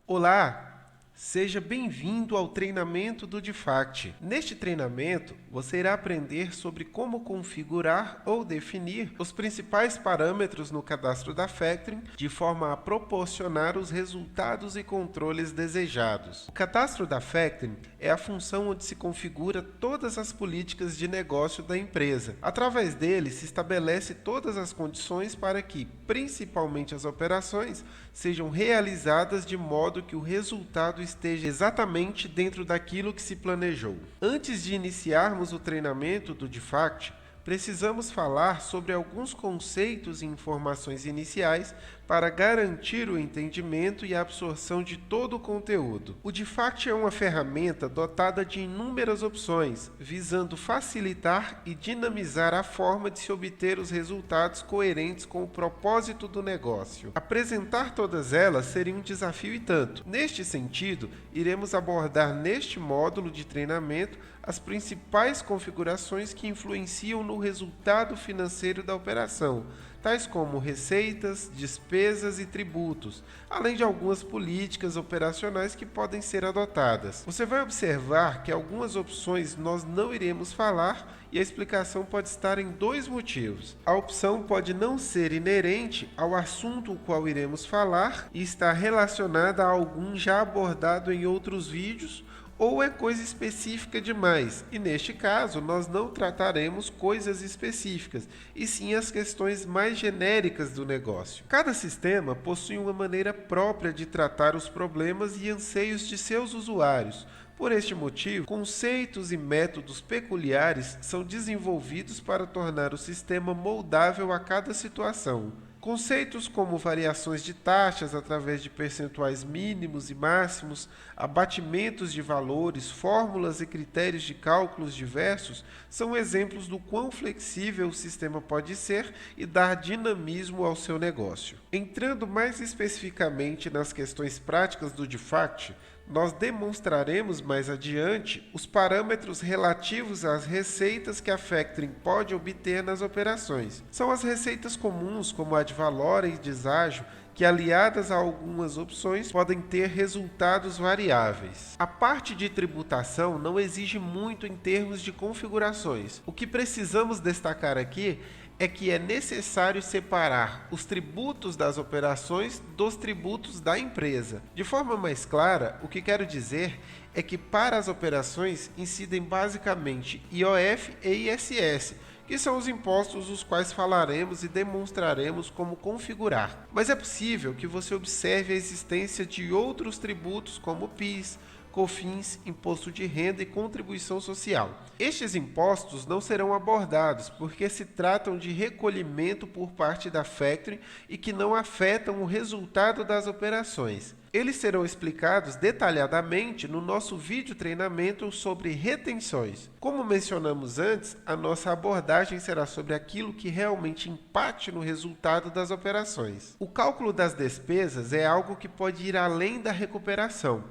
Olá, seja bem-vindo ao treinamento do DIFACT. Neste treinamento, você irá aprender sobre como configurar ou definir os principais parâmetros no cadastro da Factoring de forma a proporcionar os resultados e controles desejados. O cadastro da Factoring é a função onde se configura todas as políticas de negócio da empresa. Através dele, se estabelece todas as condições para que, principalmente as operações, sejam realizadas de modo que o resultado esteja exatamente dentro daquilo que se planejou. Antes de iniciarmos o treinamento do DIFACT, precisamos falar sobre alguns conceitos e informações iniciais para garantir o entendimento e a absorção de todo o conteúdo. O DIFACT é uma ferramenta dotada de inúmeras opções, visando facilitar e dinamizar a forma de se obter os resultados coerentes com o propósito do negócio. Apresentar todas elas seria um desafio e tanto. Neste sentido, iremos abordar neste módulo de treinamento as principais configurações que influenciam no resultado financeiro da operação, tais como receitas, despesas e tributos, além de algumas políticas operacionais que podem ser adotadas. Você vai observar que algumas opções nós não iremos falar e a explicação pode estar em dois motivos. A opção pode não ser inerente ao assunto o qual iremos falar e estar relacionada a algum já abordado em outros vídeos, ou é coisa específica demais, e neste caso nós não trataremos coisas específicas, e sim as questões mais genéricas do negócio. Cada sistema possui uma maneira própria de tratar os problemas e anseios de seus usuários. Por este motivo, conceitos e métodos peculiares são desenvolvidos para tornar o sistema moldável a cada situação. Conceitos como variações de taxas através de percentuais mínimos e máximos, abatimentos de valores, fórmulas e critérios de cálculos diversos são exemplos do quão flexível o sistema pode ser e dar dinamismo ao seu negócio. Entrando mais especificamente nas questões práticas do DIFACT, nós demonstraremos mais adiante os parâmetros relativos às receitas que a Factoring pode obter nas operações. São as receitas comuns, como a de valor e deságio, que aliadas a algumas opções podem ter resultados variáveis. A parte de tributação não exige muito em termos de configurações. O que precisamos destacar aqui é que é necessário separar os tributos das operações dos tributos da empresa. De forma mais clara, o que quero dizer é que para as operações incidem basicamente IOF e ISS, que são os impostos os quais falaremos e demonstraremos como configurar. Mas é possível que você observe a existência de outros tributos como PIS, COFINS, Imposto de Renda e Contribuição Social. Estes impostos não serão abordados porque se tratam de recolhimento por parte da Factoring e que não afetam o resultado das operações. Eles serão explicados detalhadamente no nosso vídeo treinamento sobre retenções. Como mencionamos antes, a nossa abordagem será sobre aquilo que realmente impacte no resultado das operações. O cálculo das despesas é algo que pode ir além da recuperação.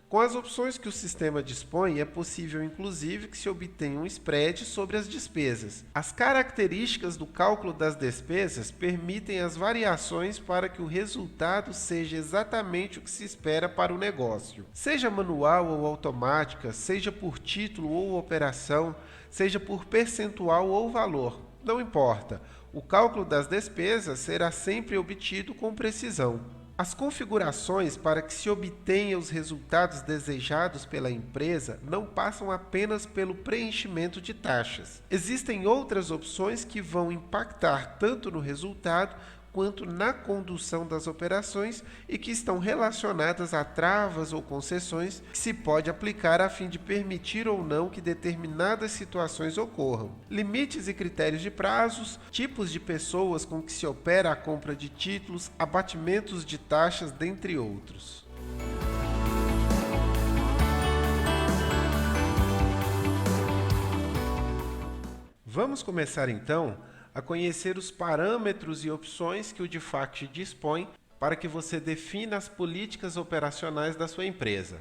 Com as opções que o sistema dispõe, é possível inclusive que se obtenha um spread sobre as despesas. As características do cálculo das despesas permitem as variações para que o resultado seja exatamente o que se espera para o negócio. Seja manual ou automática, seja por título ou operação, seja por percentual ou valor, não importa. O cálculo das despesas será sempre obtido com precisão. As configurações para que se obtenha os resultados desejados pela empresa não passam apenas pelo preenchimento de taxas. Existem outras opções que vão impactar tanto no resultado quanto na condução das operações e que estão relacionadas a travas ou concessões que se pode aplicar a fim de permitir ou não que determinadas situações ocorram. Limites e critérios de prazos, tipos de pessoas com que se opera a compra de títulos, abatimentos de taxas, dentre outros. Vamos começar então a conhecer os parâmetros e opções que o DIFACT dispõe para que você defina as políticas operacionais da sua empresa.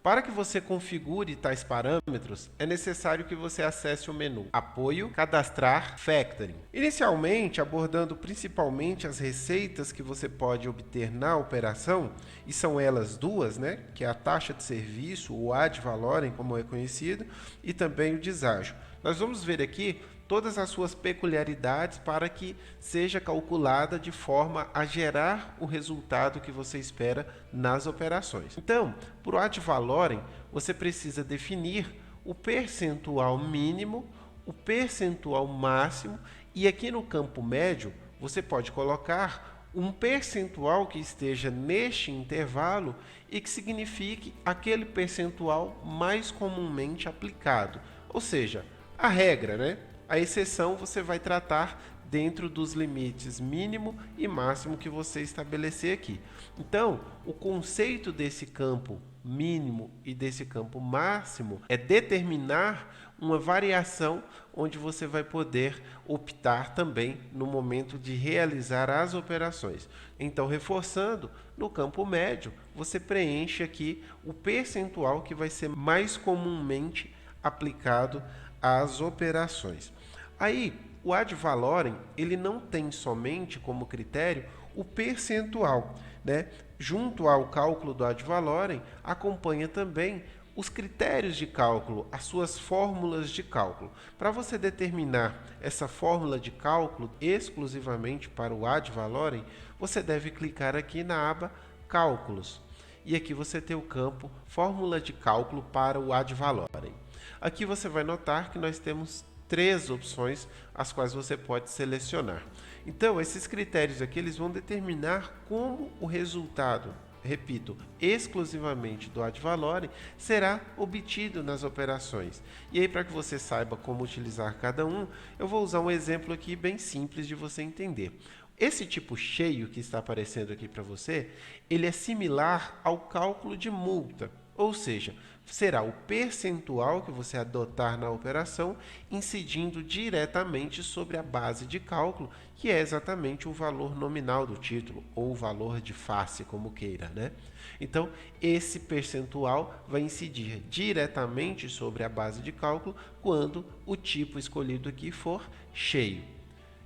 Para que você configure tais parâmetros, é necessário que você acesse o menu Apoio, Cadastrar, Factoring. Inicialmente, abordando principalmente as receitas que você pode obter na operação, e são elas duas, né? Que é a taxa de serviço, o ad valorem, como é conhecido, e também o deságio. Nós vamos ver aqui todas as suas peculiaridades para que seja calculada de forma a gerar o resultado que você espera nas operações. Então, para o ad valorem, você precisa definir o percentual mínimo, o percentual máximo, e aqui no campo médio você pode colocar um percentual que esteja neste intervalo e que signifique aquele percentual mais comumente aplicado, ou seja, a regra, né? A exceção você vai tratar dentro dos limites mínimo e máximo que você estabelecer aqui. Então, o conceito desse campo mínimo e desse campo máximo é determinar uma variação onde você vai poder optar também no momento de realizar as operações. Então, reforçando, no campo médio, você preenche aqui o percentual que vai ser mais comumente aplicado às operações. Aí, o ad valorem, ele não tem somente como critério o percentual, né? Junto ao cálculo do ad valorem, acompanha também os critérios de cálculo, as suas fórmulas de cálculo. Para você determinar essa fórmula de cálculo exclusivamente para o ad valorem, você deve clicar aqui na aba Cálculos. E aqui você tem o campo Fórmula de cálculo para o ad valorem. Aqui você vai notar que nós temos 3 opções as quais você pode selecionar. Então, esses critérios aqui eles vão determinar como o resultado, repito, exclusivamente do ad valorem, será obtido nas operações. E aí, para que você saiba como utilizar cada um, eu vou usar um exemplo aqui bem simples de você entender. Esse tipo cheio que está aparecendo aqui para você, ele é similar ao cálculo de multa. Ou seja, será o percentual que você adotar na operação incidindo diretamente sobre a base de cálculo, que é exatamente o valor nominal do título, ou o valor de face, como queira, né? Então, esse percentual vai incidir diretamente sobre a base de cálculo quando o tipo escolhido aqui for cheio.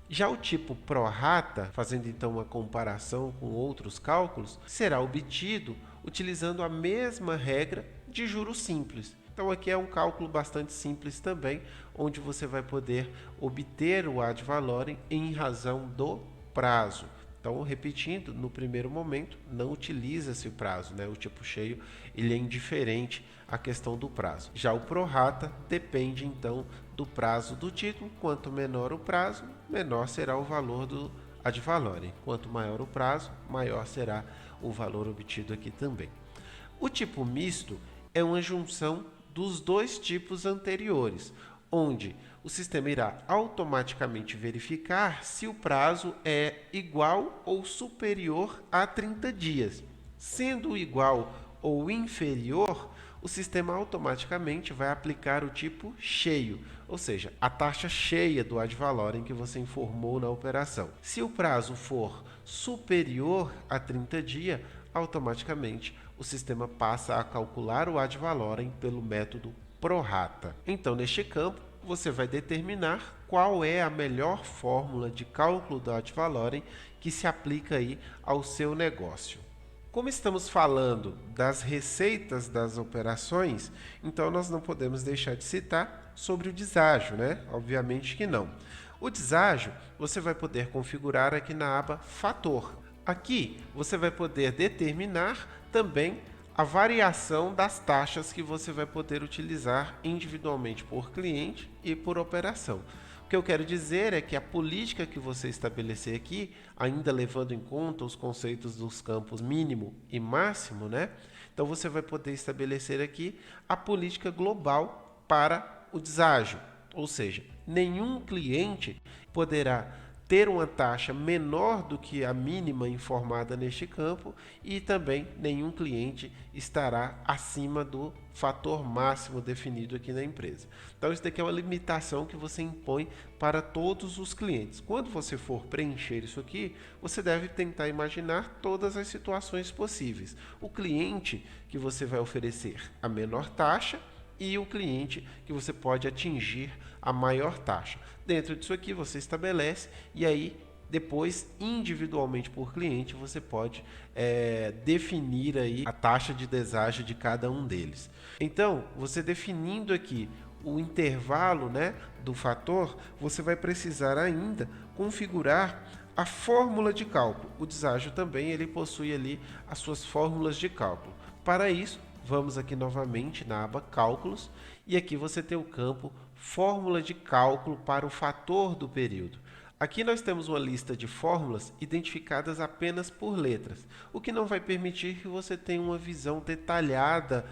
Já o tipo prorata, fazendo então uma comparação com outros cálculos, será obtido utilizando a mesma regra de juros simples. Então aqui é um cálculo bastante simples também, onde você vai poder obter o ad valorem em razão do prazo. Então, repetindo, no primeiro momento não utiliza-se o prazo, né? O tipo cheio ele é indiferente à questão do prazo. Já o prorata depende então do prazo do título. Quanto menor o prazo, menor será o valor do ad valorem. Quanto maior o prazo, maior será o valor obtido aqui também. O tipo misto é uma junção dos dois tipos anteriores, onde o sistema irá automaticamente verificar se o prazo é igual ou superior a 30 dias. Sendo igual ou inferior, o sistema automaticamente vai aplicar o tipo cheio, ou seja, a taxa cheia do ad valorem que você informou na operação. Se o prazo for superior a 30 dias, automaticamente o sistema passa a calcular o ad valorem pelo método prorata. Então, neste campo, você vai determinar qual é a melhor fórmula de cálculo do ad valorem que se aplica aí ao seu negócio. Como estamos falando das receitas das operações, então nós não podemos deixar de citar sobre o deságio, né? Obviamente que não. O deságio você vai poder configurar aqui na aba Fator. Aqui você vai poder determinar também a variação das taxas que você vai poder utilizar individualmente por cliente e por operação. O que eu quero dizer é que a política que você estabelecer aqui, ainda levando em conta os conceitos dos campos mínimo e máximo, né? Então você vai poder estabelecer aqui a política global para o deságio, ou seja, nenhum cliente poderá ter uma taxa menor do que a mínima informada neste campo e também nenhum cliente estará acima do fator máximo definido aqui na empresa. Então isso daqui é uma limitação que você impõe para todos os clientes. Quando você for preencher isso aqui, você deve tentar imaginar todas as situações possíveis. O cliente que você vai oferecer a menor taxa e o cliente que você pode atingir a maior taxa. Dentro disso aqui você estabelece e aí depois individualmente por cliente você pode definir aí a taxa de deságio de cada um deles. Então você definindo aqui o intervalo, né, do fator, você vai precisar ainda configurar a fórmula de cálculo. O deságio também ele possui ali as suas fórmulas de cálculo. Para isso, vamos aqui novamente na aba Cálculos e aqui você tem o campo Fórmula de cálculo para o fator do período. Aqui nós temos uma lista de fórmulas identificadas apenas por letras, o que não vai permitir que você tenha uma visão detalhada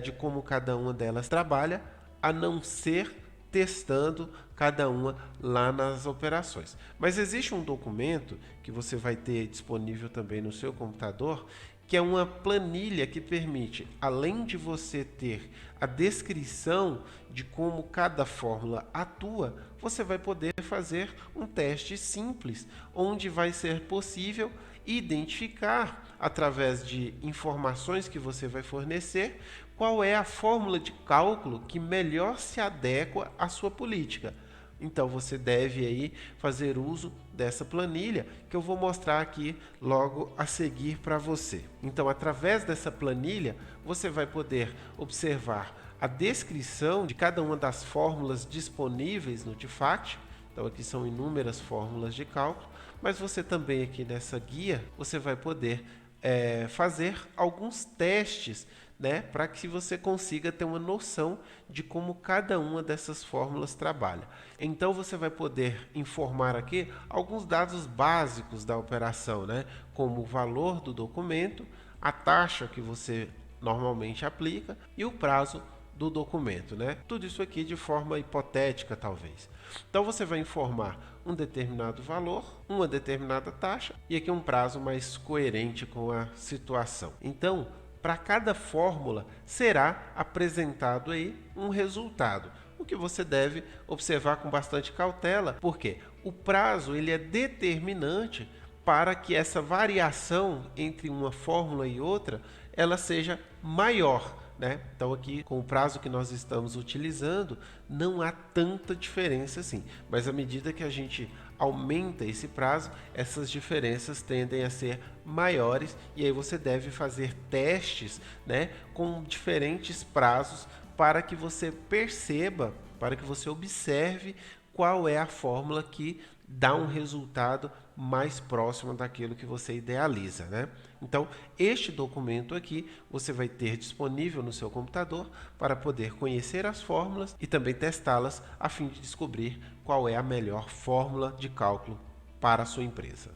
de como cada uma delas trabalha, a não ser testando cada uma lá nas operações. Mas existe um documento que você vai ter disponível também no seu computador, que é uma planilha que permite, além de você ter a descrição de como cada fórmula atua, você vai poder fazer um teste simples, onde vai ser possível identificar, através de informações que você vai fornecer, qual é a fórmula de cálculo que melhor se adequa à sua política. Então você deve aí fazer uso dessa planilha que eu vou mostrar aqui logo a seguir para você. Então, através dessa planilha, você vai poder observar a descrição de cada uma das fórmulas disponíveis no DIFACT. Então aqui são inúmeras fórmulas de cálculo, mas você também aqui nessa guia, você vai poder fazer alguns testes, né, para que você consiga ter uma noção de como cada uma dessas fórmulas trabalha. Então você vai poder informar aqui alguns dados básicos da operação, né, como o valor do documento, a taxa que você normalmente aplica e o prazo do documento, né? Tudo isso aqui de forma hipotética, talvez. Então você vai informar um determinado valor, uma determinada taxa e aqui um prazo mais coerente com a situação. Então, para cada fórmula será apresentado aí um resultado, o que você deve observar com bastante cautela, porque o prazo ele é determinante para que essa variação entre uma fórmula e outra ela seja maior, né? Então aqui com o prazo que nós estamos utilizando não há tanta diferença assim, mas à medida que a gente aumenta esse prazo, essas diferenças tendem a ser maiores e aí você deve fazer testes, né, com diferentes prazos para que você perceba, para que você observe qual é a fórmula que dá um resultado mais próximo daquilo que você idealiza, né? Então, este documento aqui você vai ter disponível no seu computador para poder conhecer as fórmulas e também testá-las a fim de descobrir qual é a melhor fórmula de cálculo para a sua empresa.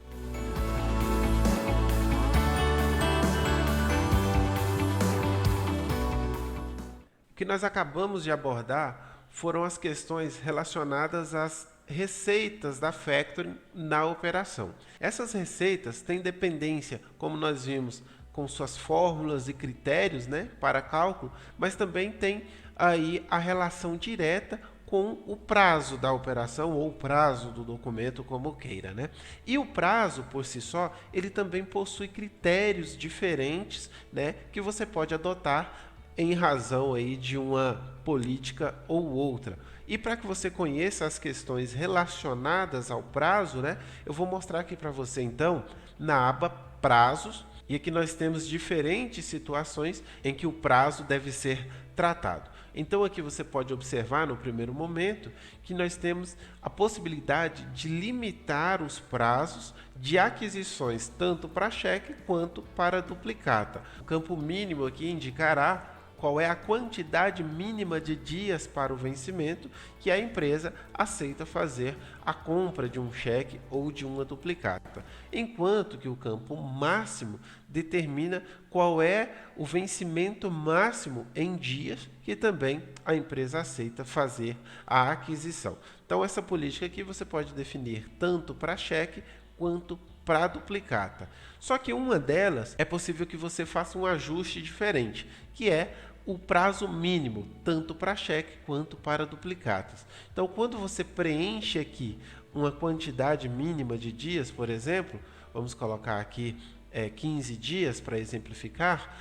O que nós acabamos de abordar foram as questões relacionadas às receitas da Factoring na operação. Essas receitas têm dependência, como nós vimos, com suas fórmulas e critérios, né, para cálculo, mas também tem aí a relação direta com o prazo da operação ou o prazo do documento, como queira, né? E o prazo, por si só, ele também possui critérios diferentes, né, que você pode adotar em razão aí de uma política ou outra. E para que você conheça as questões relacionadas ao prazo, né, eu vou mostrar aqui para você então na aba Prazos, e aqui nós temos diferentes situações em que o prazo deve ser tratado. Então aqui você pode observar no primeiro momento que nós temos a possibilidade de limitar os prazos de aquisições tanto para cheque quanto para duplicata. O campo mínimo aqui indicará qual é a quantidade mínima de dias para o vencimento que a empresa aceita fazer a compra de um cheque ou de uma duplicata, enquanto que o campo máximo determina qual é o vencimento máximo em dias que também a empresa aceita fazer a aquisição. Então, essa política aqui você pode definir tanto para cheque quanto para duplicata. Só que uma delas é possível que você faça um ajuste diferente, que é o prazo mínimo, tanto para cheque quanto para duplicatas. Então, quando você preenche aqui uma quantidade mínima de dias, por exemplo, vamos colocar aqui 15 dias para exemplificar,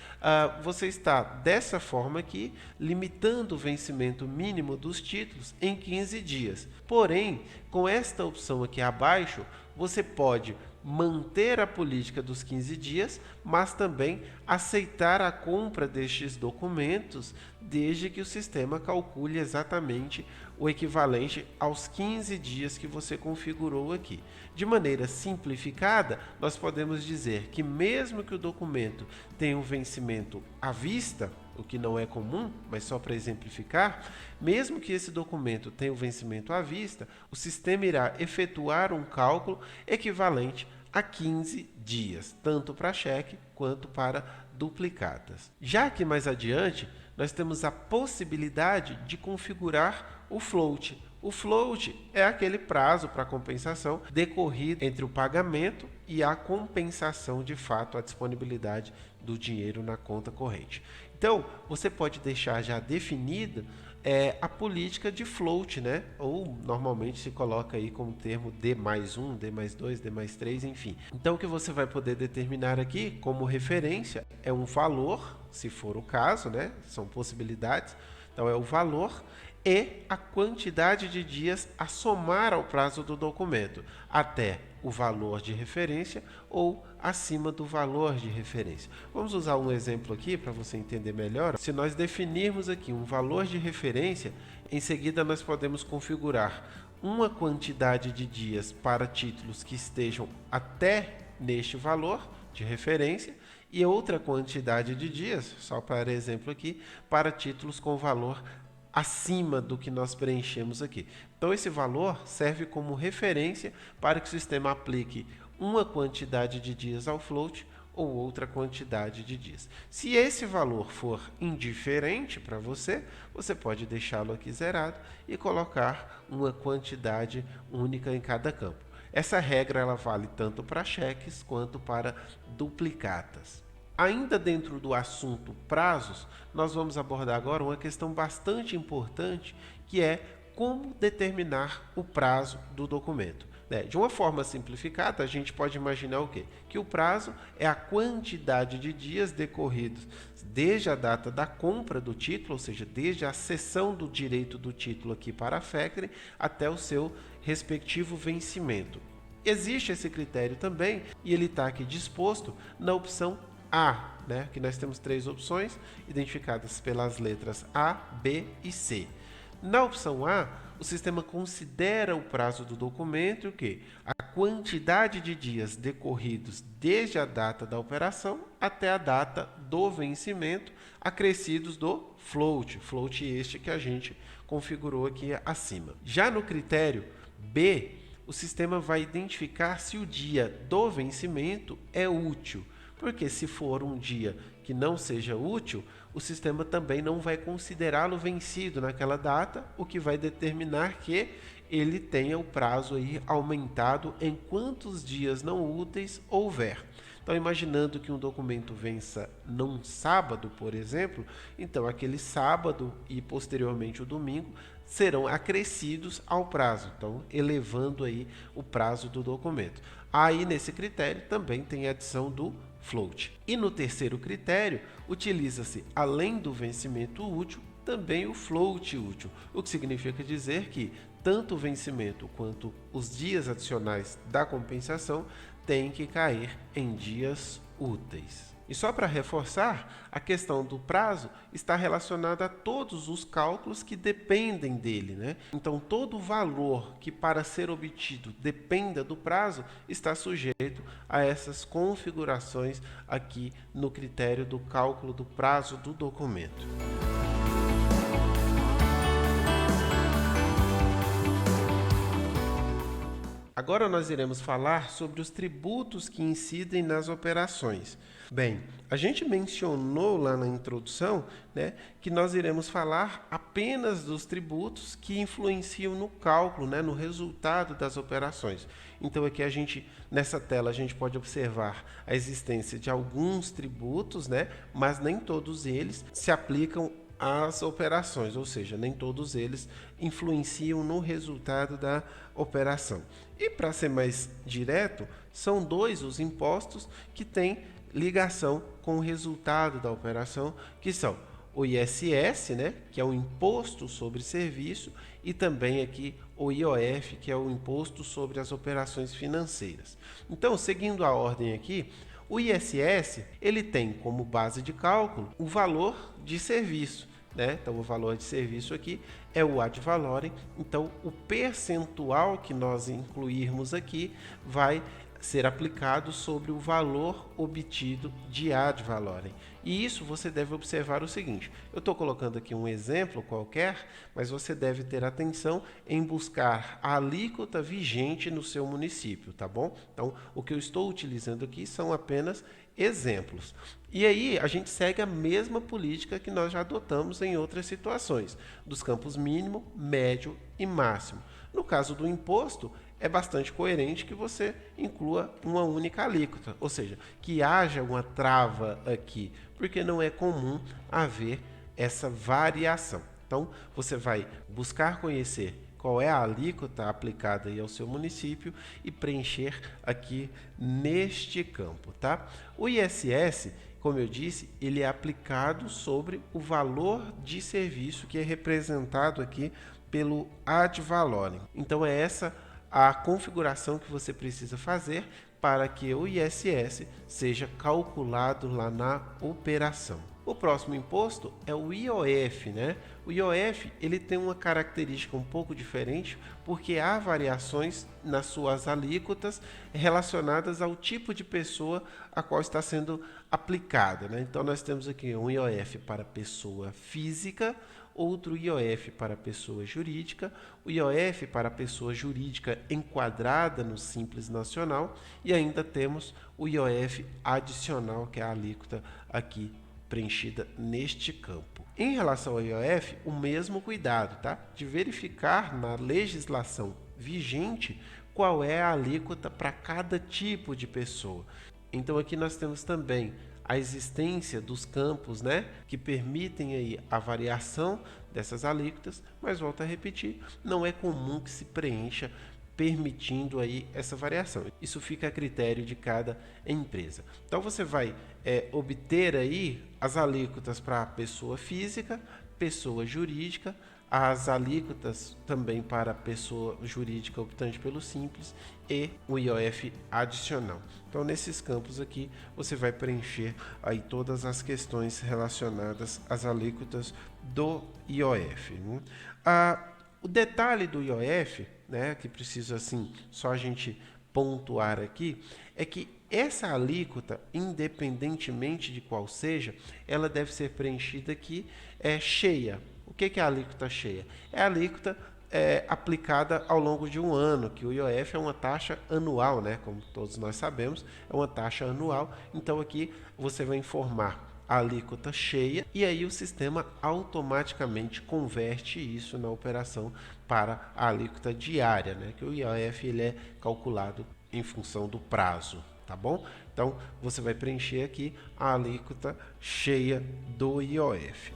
você está dessa forma aqui, limitando o vencimento mínimo dos títulos em 15 dias. Porém, com esta opção aqui abaixo, você pode manter a política dos 15 dias, mas também aceitar a compra destes documentos, desde que o sistema calcule exatamente o equivalente aos 15 dias que você configurou aqui. De maneira simplificada, nós podemos dizer que mesmo que o documento tenha um vencimento à vista, o que não é comum, mas só para exemplificar, mesmo que esse documento tenha o vencimento à vista, o sistema irá efetuar um cálculo equivalente a 15 dias, tanto para cheque quanto para duplicatas. Já que mais adiante, nós temos a possibilidade de configurar o float. O float é aquele prazo para compensação decorrido entre o pagamento e a compensação, de fato, a disponibilidade do dinheiro na conta corrente. Então, você pode deixar já definida a política de float, né? Ou normalmente se coloca aí como termo D+1, D+2, D+3, enfim. Então, o que você vai poder determinar aqui como referência é um valor, se for o caso, né? São possibilidades. Então, é o valor e a quantidade de dias a somar ao prazo do documento, até o valor de referência ou acima do valor de referência. Vamos usar um exemplo aqui para você entender melhor. Se nós definirmos aqui um valor de referência, em seguida nós podemos configurar uma quantidade de dias para títulos que estejam até neste valor de referência e outra quantidade de dias, só para exemplo aqui, para títulos com valor acima do que nós preenchemos aqui. Então, esse valor serve como referência para que o sistema aplique uma quantidade de dias ao float ou outra quantidade de dias. Se esse valor for indiferente para você, você pode deixá-lo aqui zerado e colocar uma quantidade única em cada campo. Essa regra ela vale tanto para cheques quanto para duplicatas. Ainda dentro do assunto prazos, nós vamos abordar agora uma questão bastante importante, que é como determinar o prazo do documento. De uma forma simplificada, a gente pode imaginar o quê? Que o prazo é a quantidade de dias decorridos desde a data da compra do título, ou seja, desde a cessão do direito do título aqui para a factoring até o seu respectivo vencimento. Existe esse critério também e ele está aqui disposto na opção A, que nós temos três opções identificadas pelas letras A, B e C. Na opção A, o sistema considera o prazo do documento e o quê? A quantidade de dias decorridos desde a data da operação até a data do vencimento, acrescidos do float este que a gente configurou aqui acima. Já no critério B, o sistema vai identificar se o dia do vencimento é útil, porque se for um dia que não seja útil, o sistema também não vai considerá-lo vencido naquela data, o que vai determinar que ele tenha o prazo aí aumentado em quantos dias não úteis houver. Então, imaginando que um documento vença num sábado, por exemplo, então aquele sábado e posteriormente o domingo serão acrescidos ao prazo, então elevando aí o prazo do documento. Aí nesse critério também tem a adição do float. E no terceiro critério, utiliza-se, além do vencimento útil, também o float útil, o que significa dizer que tanto o vencimento quanto os dias adicionais da compensação têm que cair em dias úteis. E só para reforçar, a questão do prazo está relacionada a todos os cálculos que dependem dele, né? Então, todo valor que para ser obtido dependa do prazo está sujeito a essas configurações aqui no critério do cálculo do prazo do documento. Agora nós iremos falar sobre os tributos que incidem nas operações. Bem, a gente mencionou lá na introdução, né, que nós iremos falar apenas dos tributos que influenciam no cálculo, né, no resultado das operações. Então aqui nessa tela a gente pode observar a existência de alguns tributos, né, mas nem todos eles se aplicam às operações, ou seja, nem todos eles influenciam no resultado da operação. E para ser mais direto, são 2 os impostos que têm ligação com o resultado da operação, que são o ISS, né, que é o Imposto sobre Serviço, e também aqui o IOF, que é o Imposto sobre as Operações Financeiras. Então, seguindo a ordem aqui, o ISS ele tem como base de cálculo o valor de serviço, né? Então, o valor de serviço aqui é o ad valorem. Então, o percentual que nós incluirmos aqui vai ser aplicado sobre o valor obtido de ad valorem. E isso você deve observar o seguinte: eu estou colocando aqui um exemplo qualquer, mas você deve ter atenção em buscar a alíquota vigente no seu município, tá bom? Então, o que eu estou utilizando aqui são apenas exemplos. E aí a gente segue a mesma política que nós já adotamos em outras situações, dos campos mínimo, médio e máximo. No caso do imposto, é bastante coerente que você inclua uma única alíquota, ou seja, que haja uma trava aqui, porque não é comum haver essa variação. Então, você vai buscar conhecer qual é a alíquota aplicada aí ao seu município e preencher aqui neste campo, tá? O ISS, como eu disse, ele é aplicado sobre o valor de serviço que é representado aqui pelo ad valorem. Então, é essa a configuração que você precisa fazer para que o ISS seja calculado lá na operação. O próximo imposto é o IOF, né? O IOF ele tem uma característica um pouco diferente porque há variações nas suas alíquotas relacionadas ao tipo de pessoa a qual está sendo aplicada, né? Então nós temos aqui um IOF para pessoa física, outro IOF para pessoa jurídica, o IOF para pessoa jurídica enquadrada no Simples Nacional e ainda temos o IOF adicional, que é a alíquota aqui preenchida neste campo. Em relação ao IOF, o mesmo cuidado, tá? De verificar na legislação vigente qual é a alíquota para cada tipo de pessoa. Então aqui nós temos também a existência dos campos, né, que permitem aí a variação dessas alíquotas, mas volto a repetir, não é comum que se preencha permitindo aí essa variação. Isso fica a critério de cada empresa. Então você vai obter aí as alíquotas para pessoa física, pessoa jurídica, as alíquotas também para pessoa jurídica optante pelo Simples e o IOF adicional. Então, nesses campos aqui, você vai preencher aí todas as questões relacionadas às alíquotas do IOF. Né? O detalhe do IOF, né, que precisa assim só a gente pontuar aqui, é que essa alíquota, independentemente de qual seja, ela deve ser preenchida aqui cheia. O que é a alíquota cheia? É a alíquota aplicada ao longo de um ano, que o IOF é uma taxa anual, né? Como todos nós sabemos, é uma taxa anual. Então aqui você vai informar a alíquota cheia e aí o sistema automaticamente converte isso na operação para a alíquota diária, né? Que o IOF ele é calculado em função do prazo, tá bom? Então você vai preencher aqui a alíquota cheia do IOF.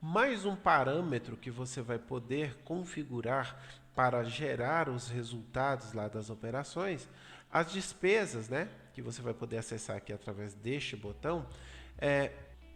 Mais um parâmetro que você vai poder configurar para gerar os resultados lá das operações, as despesas, né, que você vai poder acessar aqui através deste botão,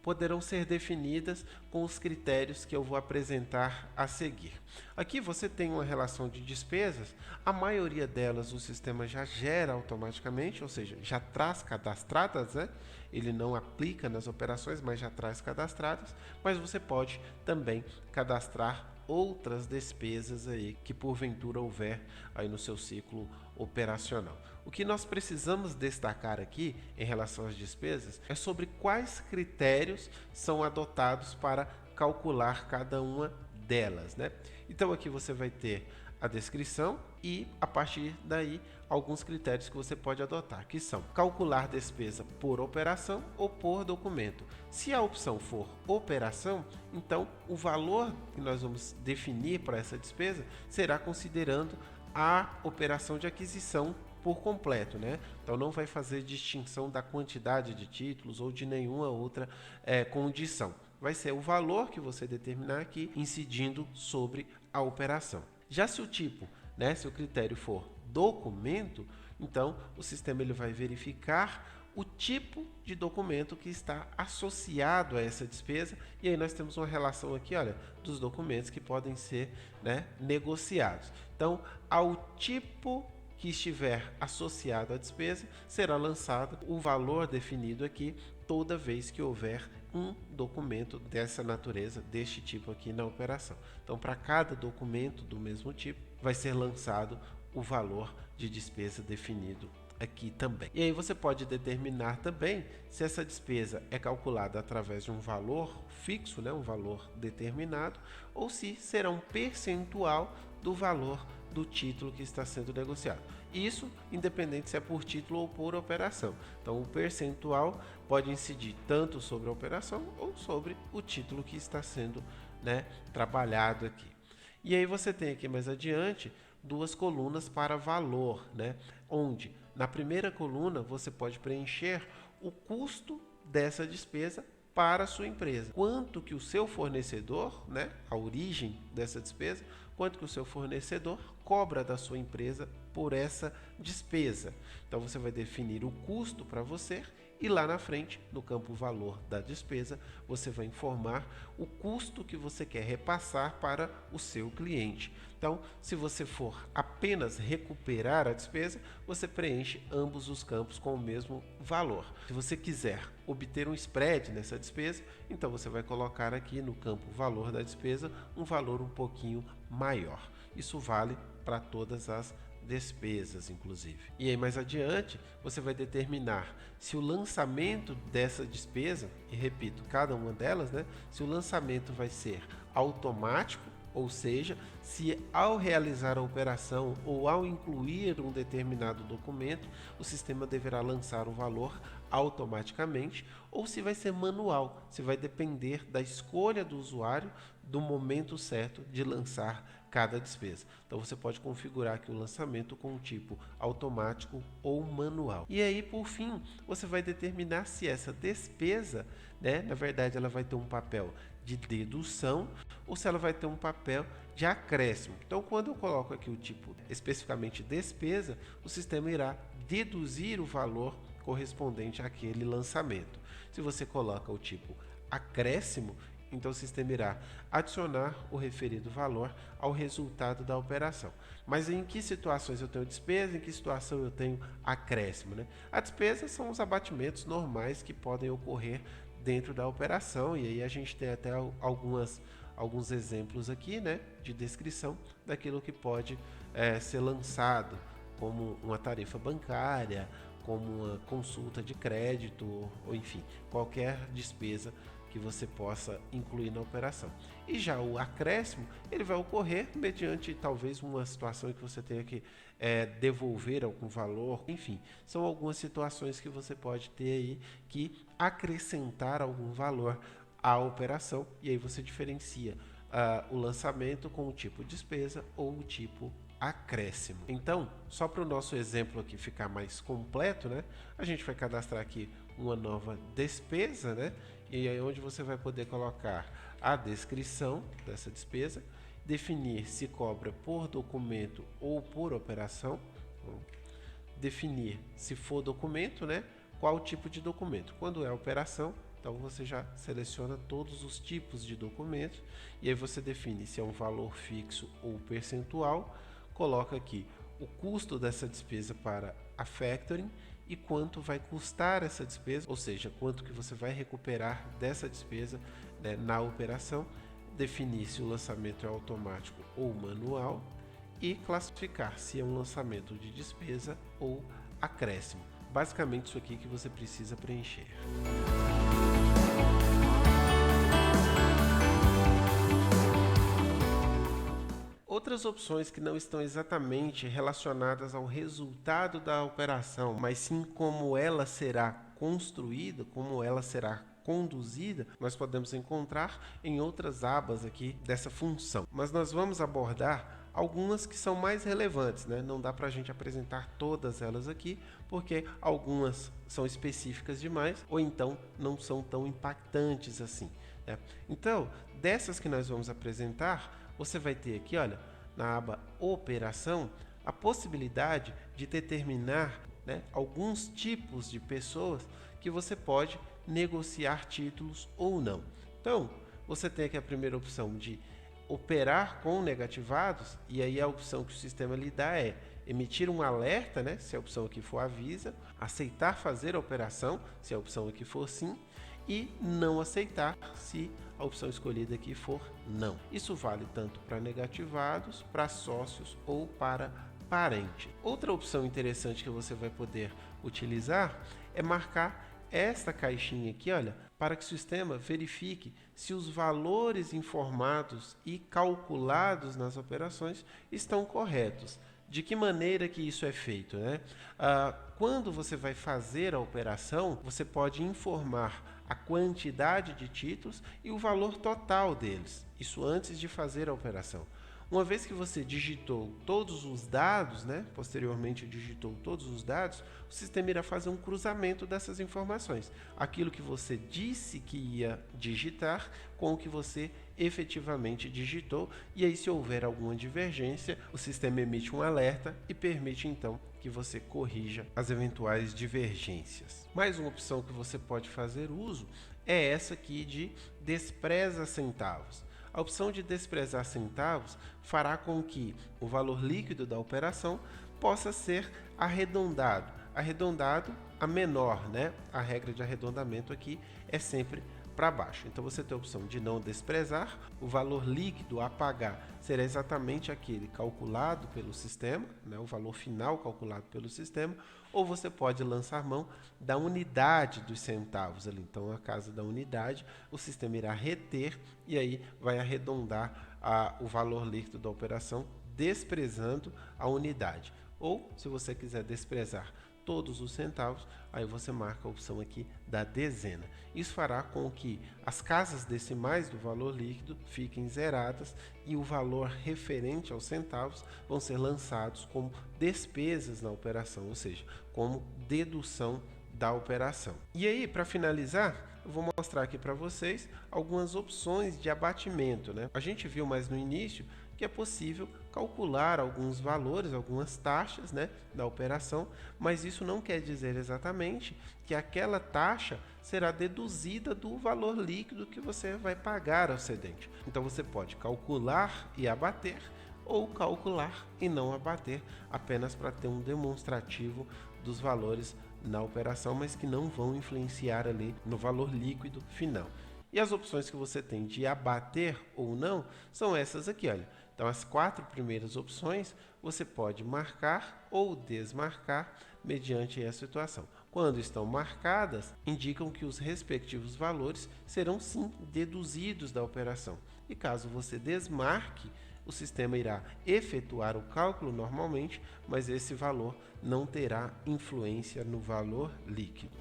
poderão ser definidas com os critérios que eu vou apresentar a seguir. Aqui você tem uma relação de despesas, a maioria delas o sistema já gera automaticamente, ou seja, já traz cadastradas, né? Ele não aplica nas operações, mas já traz cadastradas, mas você pode também cadastrar outras despesas aí que porventura houver aí no seu ciclo operacional. O que nós precisamos destacar aqui em relação às despesas é sobre quais critérios são adotados para calcular cada uma delas, né? Então aqui você vai ter a descrição e a partir daí alguns critérios que você pode adotar, que são calcular despesa por operação ou por documento. Se a opção for operação, então o valor que nós vamos definir para essa despesa será considerando a operação de aquisição por completo, né? Então não vai fazer distinção da quantidade de títulos ou de nenhuma outra condição. Vai ser o valor que você determinar aqui incidindo sobre a operação. Já se o tipo, né, se o critério for documento, então o sistema ele vai verificar o tipo de documento que está associado a essa despesa e aí nós temos uma relação aqui, olha, dos documentos que podem ser, né, negociados. Então, ao tipo que estiver associado à despesa, será lançado o valor definido aqui toda vez que houver um documento dessa natureza, deste tipo aqui na operação. Então, para cada documento do mesmo tipo, vai ser lançado o valor de despesa definido aqui também. E aí você pode determinar também se essa despesa é calculada através de um valor fixo, né, um valor determinado, ou se será um percentual do valor do título que está sendo negociado. Isso independente se é por título ou por operação. Então o percentual pode incidir tanto sobre a operação ou sobre o título que está sendo, né, trabalhado aqui. E aí você tem aqui mais adiante duas colunas para valor, né, onde na primeira coluna você pode preencher o custo dessa despesa para a sua empresa. Quanto que o seu fornecedor, né, a origem dessa despesa, quanto que o seu fornecedor cobra da sua empresa por essa despesa. Então você vai definir o custo para você e lá na frente, no campo valor da despesa, você vai informar o custo que você quer repassar para o seu cliente. Então, se você for apenas recuperar a despesa, você preenche ambos os campos com o mesmo valor. Se você quiser obter um spread nessa despesa, então você vai colocar aqui no campo valor da despesa um valor um pouquinho maior. Isso vale para todas as despesas, inclusive. E aí mais adiante, você vai determinar se o lançamento dessa despesa, e repito, cada uma delas, né, se o lançamento vai ser automático, ou seja, se ao realizar a operação ou ao incluir um determinado documento, o sistema deverá lançar o valor automaticamente, ou se vai ser manual, se vai depender da escolha do usuário do momento certo de lançar cada despesa. Então você pode configurar aqui o lançamento com o tipo automático ou manual. E aí, por fim, você vai determinar se essa despesa, né, na verdade ela vai ter um papel de dedução ou se ela vai ter um papel de acréscimo. Então, quando eu coloco aqui o tipo especificamente despesa, o sistema irá deduzir o valor correspondente àquele lançamento. Se você coloca o tipo acréscimo, então o sistema irá adicionar o referido valor ao resultado da operação. Mas em que situações eu tenho despesa, em que situação eu tenho acréscimo, né? A despesa são os abatimentos normais que podem ocorrer dentro da operação, e aí a gente tem até alguns exemplos aqui, né, de descrição daquilo que pode ser lançado, como uma tarifa bancária, como uma consulta de crédito, ou enfim, qualquer despesa que você possa incluir na operação. E já o acréscimo, ele vai ocorrer mediante talvez uma situação em que você tenha que devolver algum valor, enfim, são algumas situações que você pode ter aí que acrescentar algum valor à operação, e aí você diferencia o lançamento com o tipo despesa ou o tipo acréscimo. Então, só para o nosso exemplo aqui ficar mais completo, né? A gente vai cadastrar aqui uma nova despesa, né? E aí onde você vai poder colocar a descrição dessa despesa, definir se cobra por documento ou por operação, definir se for documento, né? Qual tipo de documento? Quando é operação, Então você já seleciona todos os tipos de documentos e aí você define se é um valor fixo ou percentual, coloca aqui o custo dessa despesa para a factoring e quanto vai custar essa despesa, ou seja, quanto que você vai recuperar dessa despesa, né, na operação, definir se o lançamento é automático ou manual e classificar se é um lançamento de despesa ou acréscimo. Basicamente isso aqui que você precisa preencher. Outras opções que não estão exatamente relacionadas ao resultado da operação, mas sim como ela será construída, como ela será conduzida, nós podemos encontrar em outras abas aqui dessa função. Mas nós vamos abordar algumas que são mais relevantes, né? Não dá para a gente apresentar todas elas aqui, porque algumas são específicas demais, ou então não são tão impactantes assim, né? Então, dessas que nós vamos apresentar, você vai ter aqui, olha, na aba Operação, a possibilidade de determinar, né, alguns tipos de pessoas que você pode negociar títulos ou não. Então, você tem aqui a primeira opção de operar com negativados, e aí a opção que o sistema lhe dá é emitir um alerta, né, se a opção aqui for avisa, aceitar fazer a operação, se a opção aqui for sim, e não aceitar se a opção escolhida aqui for não. Isso vale tanto para negativados, para sócios ou para parente. Outra opção interessante que você vai poder utilizar é marcar esta caixinha aqui, olha, para que o sistema verifique se os valores informados e calculados nas operações estão corretos. De que maneira que isso é feito, né? Quando você vai fazer a operação, você pode informar a quantidade de títulos e o valor total deles, isso antes de fazer a operação. Uma vez que você digitou todos os dados, né, posteriormente digitou todos os dados, o sistema irá fazer um cruzamento dessas informações. Aquilo que você disse que ia digitar com o que você efetivamente digitou, e aí se houver alguma divergência, o sistema emite um alerta e permite então que você corrija as eventuais divergências. Mais uma opção que você pode fazer uso é essa aqui de despreza centavos. A opção de desprezar centavos fará com que o valor líquido da operação possa ser arredondado. Arredondado a menor, né? A regra de arredondamento aqui é sempre para baixo. Então você tem a opção de não desprezar, o valor líquido a pagar será exatamente aquele calculado pelo sistema, né? O valor final calculado pelo sistema, ou você pode lançar mão da unidade dos centavos ali. Então, a casa da unidade, o sistema irá reter e aí vai arredondar o valor líquido da operação, desprezando a unidade. Ou, se você quiser desprezar todos os centavos, aí você marca a opção aqui da dezena. Isso fará com que as casas decimais do valor líquido fiquem zeradas e o valor referente aos centavos vão ser lançados como despesas na operação, ou seja, como dedução da operação. E aí, para finalizar, eu vou mostrar aqui para vocês algumas opções de abatimento, né? A gente viu mais no início que é possível calcular alguns valores, algumas taxas, né, da operação, mas isso não quer dizer exatamente que aquela taxa será deduzida do valor líquido que você vai pagar ao cedente. Então você pode calcular e abater, ou calcular e não abater, apenas para ter um demonstrativo dos valores na operação, mas que não vão influenciar ali no valor líquido final. E as opções que você tem de abater ou não são essas aqui, olha. Então, as 4 primeiras opções você pode marcar ou desmarcar mediante essa situação. Quando estão marcadas, indicam que os respectivos valores serão sim deduzidos da operação. E caso você desmarque, o sistema irá efetuar o cálculo normalmente, mas esse valor não terá influência no valor líquido.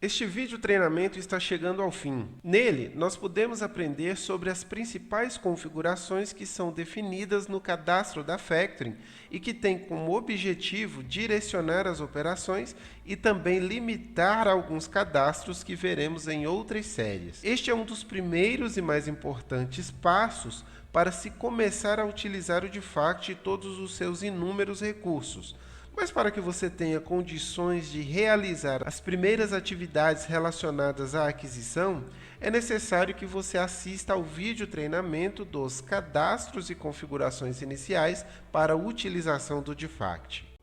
Este vídeo treinamento está chegando ao fim. Nele, nós podemos aprender sobre as principais configurações que são definidas no cadastro da Factoring e que tem como objetivo direcionar as operações e também limitar alguns cadastros que veremos em outras séries. Este é um dos primeiros e mais importantes passos para se começar a utilizar o DeFact e todos os seus inúmeros recursos. Mas para que você tenha condições de realizar as primeiras atividades relacionadas à aquisição, é necessário que você assista ao vídeo treinamento dos cadastros e configurações iniciais para a utilização do DIFACT.